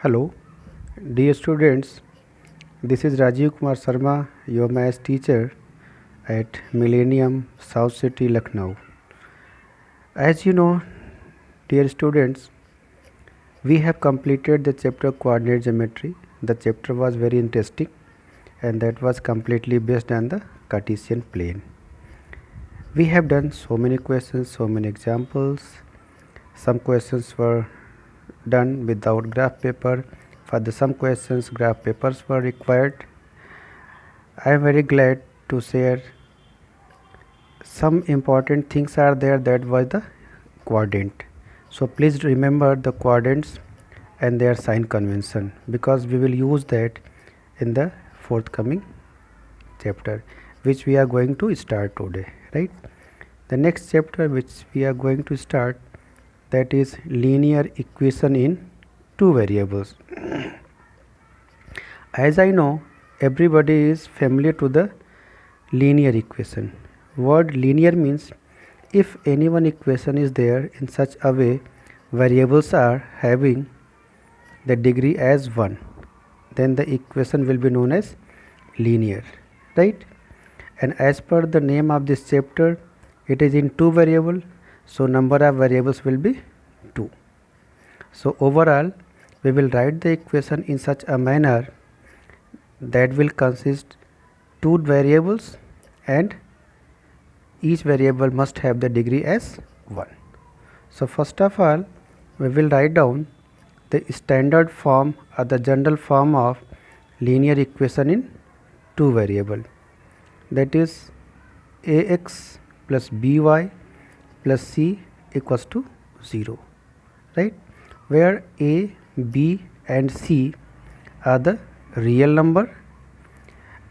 Hello, dear students. This is Rajiv Kumar Sharma, your maths teacher at Millennium South City, Lucknow. As you know, dear students, we have completed the chapter coordinate geometry. The chapter was very interesting and that was completely based on the Cartesian plane. We have done so many questions, so many examples. Some questions were done without graph paper. For the some questions graph papers were required. I am very glad to share some important things are there. That was the quadrant. So please remember the quadrants and their sign convention, because we will use that in the forthcoming chapter which we are going to start today, right? The next chapter which we are going to start, that is linear equation in two variables. As I know, everybody is familiar to the linear equation. Word linear means if any one equation is there in such a way variables are having the degree as 1, then the equation will be known as linear, right? And as per the name of this chapter, it is in two variable, so number of variables will be 2. So overall we will write the equation in such a manner that will consist two variables and each variable must have the degree as 1. So first of all we will write down the standard form or the general form of linear equation in two variable, that is ax plus by plus c equals to 0, right? Where a, b and c are the real number,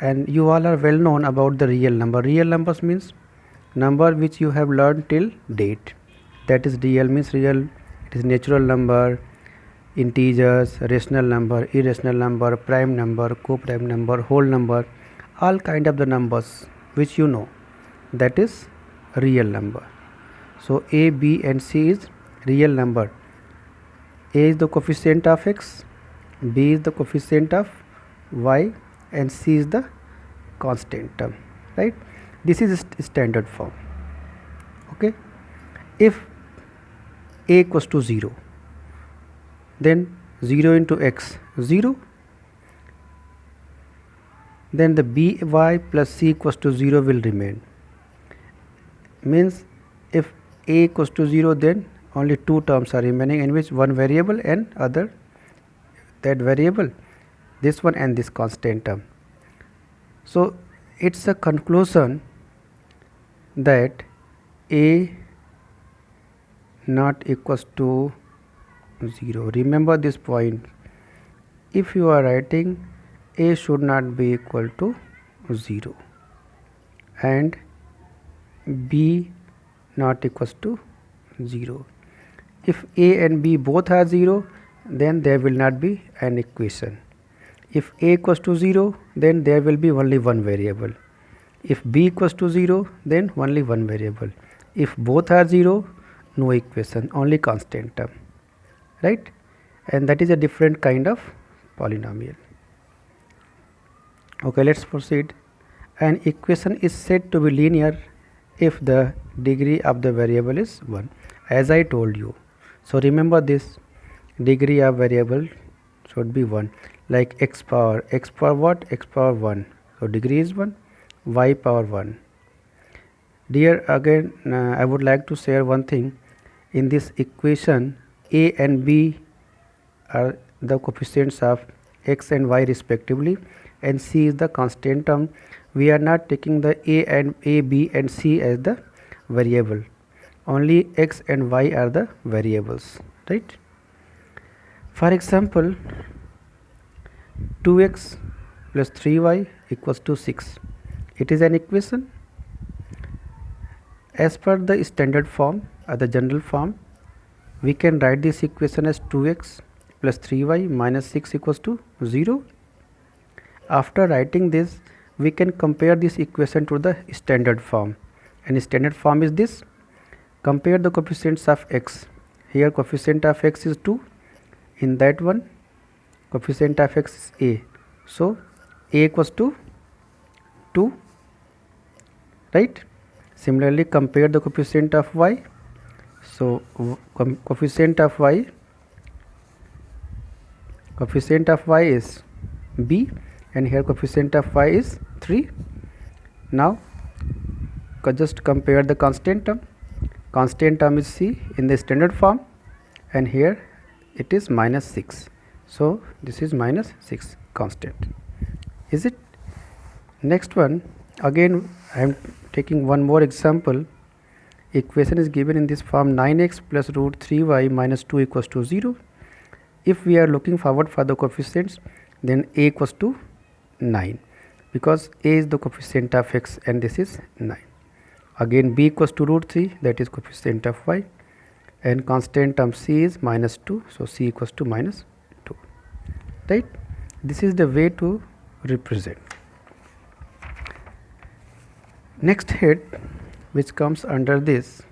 and you all are well known about the real number. Real numbers means number which you have learned till date. That is real means real, it is natural number, integers, rational number, irrational number, prime number, co-prime number, whole number, all kind of the numbers which you know, that is real number. So a, b and c is real number. A is the coefficient of x, b is the coefficient of y and c is the constant term, right? This is standard form. Okay, if a equals to 0, then 0 into x 0, then the by plus c equals to 0 will remain. Means if a equals to 0, then only two terms are remaining, in which one variable and other that variable, this one and this constant term. So it's a conclusion that a not equals to 0. Remember this point. If you are writing a should not be equal to 0 and b not equals to 0. If a and b both are 0, then there will not be an equation. If a equals to 0, then there will be only one variable. If b equals to 0, then only one variable. If both are 0, no equation, only constant term, right? And that is a different kind of polynomial. Okay, let's proceed. An equation is said to be linear if the degree of the variable is 1, as I told you. So remember this, degree of variable should be 1, like x power what? X power 1, so degree is 1, y power 1. Dear, again I would like to share one thing. In this equation, a and b are the coefficients of x and y respectively, and c is the constant term. We are not taking the a, b and c as the variable, only x and y are the variables, right? For example, 2x plus 3y equals to 6. It is an equation. As per the standard form or the general form, we can write this equation as 2x plus 3y minus 6 equals to 0. After writing this, we can compare this equation to the standard form, and standard form is this. Compare the coefficients of x. Here coefficient of x is 2, in that one coefficient of x is a, so a equals to 2, right? Similarly, compare the coefficient of y. So coefficient of y is b, and here coefficient of y is 3. Now just compare the constant term. Constant term is c in the standard form, and here it is minus 6. So this is minus 6 constant. Is it? Next one, again I am taking one more example. Equation is given in this form: 9x plus root 3y minus 2 equals to 0. If we are looking forward for the coefficients, then a equals to 9, because a is the coefficient of x and this is 9. Again b equals to root 3, that is coefficient of y, and constant term c is minus 2, so c equals to minus 2, right? This is the way to represent. Next head which comes under this,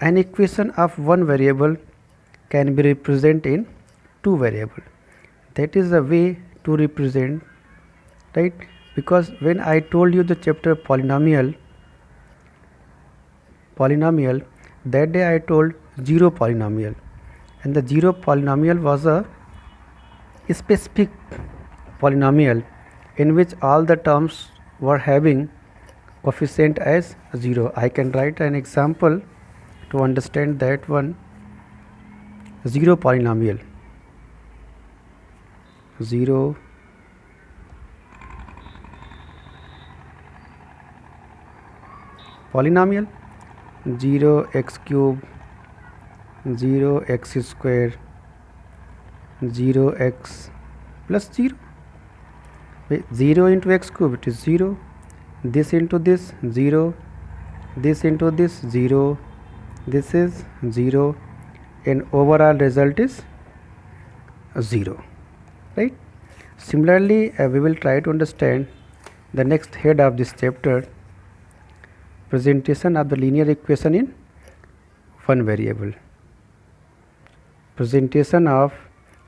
an equation of one variable can be represented in two variable. That is the way to represent, right? Because when I told you the chapter polynomial, that day I told zero polynomial, and the zero polynomial was a specific polynomial in which all the terms were having coefficient as 0. I can write an example to understand that one. Zero polynomial, zero polynomial, 0x cube, 0x square, 0x plus 0. 0 into x cube, it is 0, this into this 0, this into this 0, this is 0, and overall result is 0, right? Similarly, we will try to understand the next head of this chapter, presentation of the linear equation in one variable. Presentation of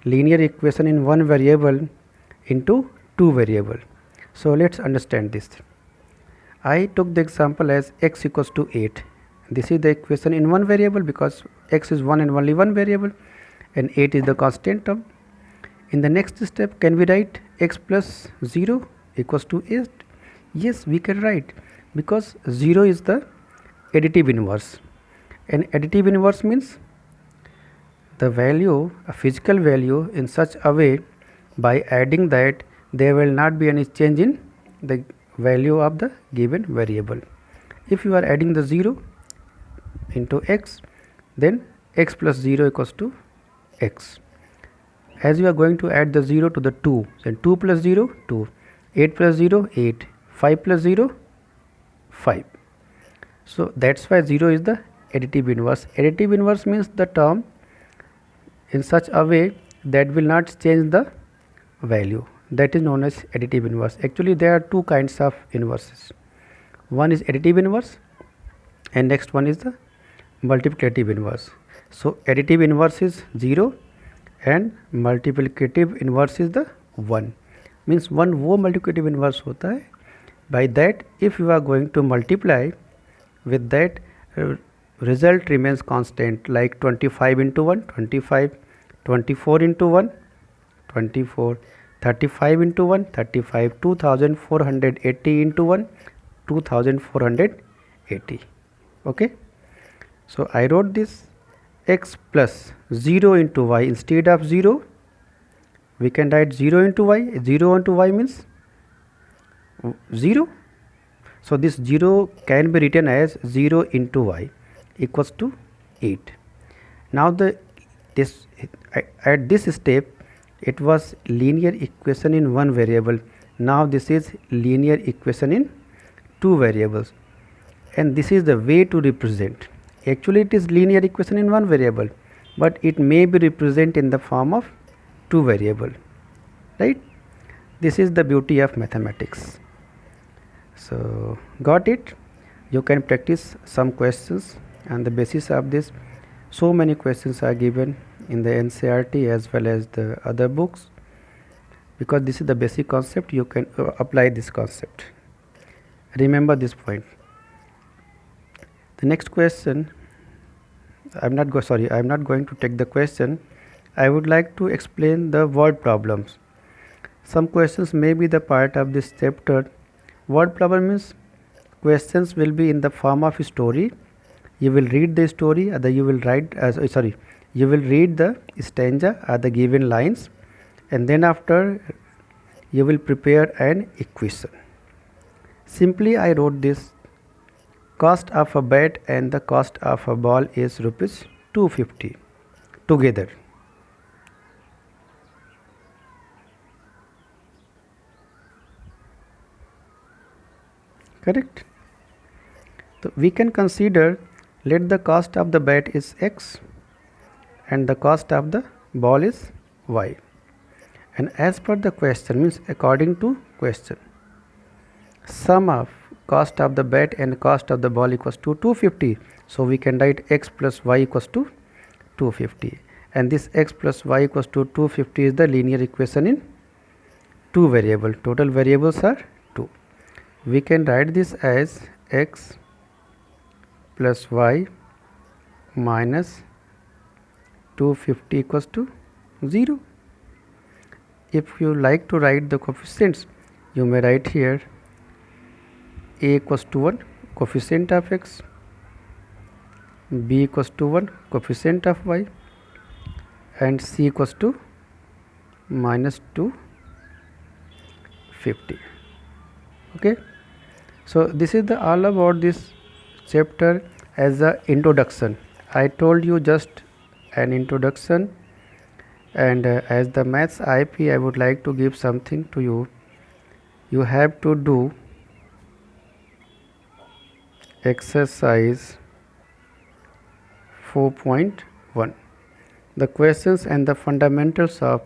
linear equation in one variable into two variable. So let's understand this. I took the example as x equals to 8. This is the equation in one variable because x is one and only one variable, and 8 is the constant term. In the next step, can we write x plus 0 equals to 8? Yes, we can write, because 0 is the additive inverse, and additive inverse means the value, a physical value, in such a way by adding that there will not be any change in the value of the given variable. If you are adding the 0 into x, then x plus 0 equals to x. As you are going to add the 0 to the 2, then 2 plus 0, 2, 8 plus 0, 8, 5 plus 0, 5. So that's why 0 is the additive inverse. Additive inverse means the term in such a way that will not change the value. That is known as additive inverse. Actually, there are two kinds of inverses. One is additive inverse, and next one is the multiplicative inverse. So additive inverse is 0 and multiplicative inverse is the 1. Means one वो multiplicative inverse होता है. By that, if you are going to multiply with that, result remains constant, like 25 into 1, 25, 24 into 1, 24, 35 into 1, 35, 2480 into 1, 2480. Okay. So I wrote this x plus 0 into y. Instead of 0, we can write 0 into y. 0 into y means 0. So this 0 can be written as 0 into y equals to 8. Now at this step it was linear equation in one variable. Now this is linear equation in two variables, and this is the way to represent. Actually it is linear equation in one variable, but it may be represented in the form of two variable, right? This is the beauty of mathematics. So got it? You can practice some questions on the basis of this. So many questions are given in the NCERT as well as the other books, because this is the basic concept. You can apply this concept. Remember this point. The next question, I am not going to take the question. I would like to explain the word problems. Some questions may be the part of this chapter. Word problem means questions will be in the form of a story. You will read the story, or you will you will read the stanza or the given lines, and then after you will prepare an equation. Simply I wrote this: cost of a bat and the cost of a ball is rupees 250 together. Correct? So we can consider, let the cost of the bat is x and the cost of the ball is y, and as per the question, means according to question, sum of cost of the bat and cost of the ball equals to 250. So we can write x plus y equals to 250, and this x plus y equals to 250 is the linear equation in two variable. Total variables are 2. We can write this as x plus y minus 250 equals to 0. If you like to write the coefficients, you may write here a equals to 1 coefficient of x, b equals to 1 coefficient of y, and c equals to minus 250. Okay, so this is the all about this chapter as a introduction. I told you just an introduction, and as the maths IP, I would like to give something to you. You have to do exercise 4.1. The questions and the fundamentals of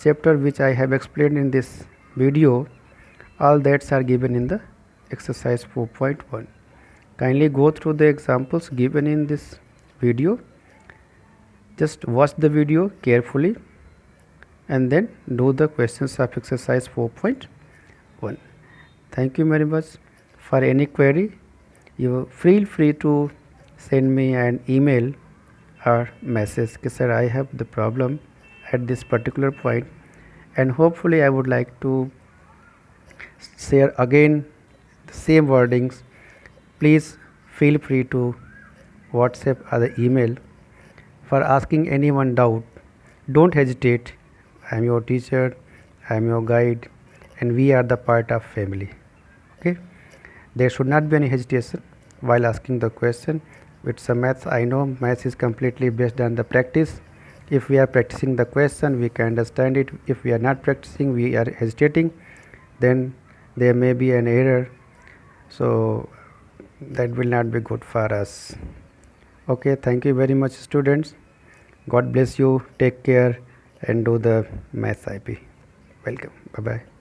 chapter which I have explained in this video, all that are given in the exercise 4.1. Kindly go through the examples given in this video. Just watch the video carefully and then do the questions of exercise 4.1. Thank you very much. For any query, you feel free to send me an email or message. Sir, I have the problem at this particular point, and hopefully I would like to share again the same wordings. Please feel free to WhatsApp or the email. For asking anyone doubt, don't hesitate. I am your teacher, I am your guide, and we are the part of family. Okay, there should not be any hesitation while asking the question. With some maths, I know maths is completely based on the practice. If we are practicing the question, we can understand it. If we are not practicing, we are hesitating, then there may be an error, so that will not be good for us. Okay, thank you very much, students. God bless you. Take care and do the maths IP. Welcome. Bye bye.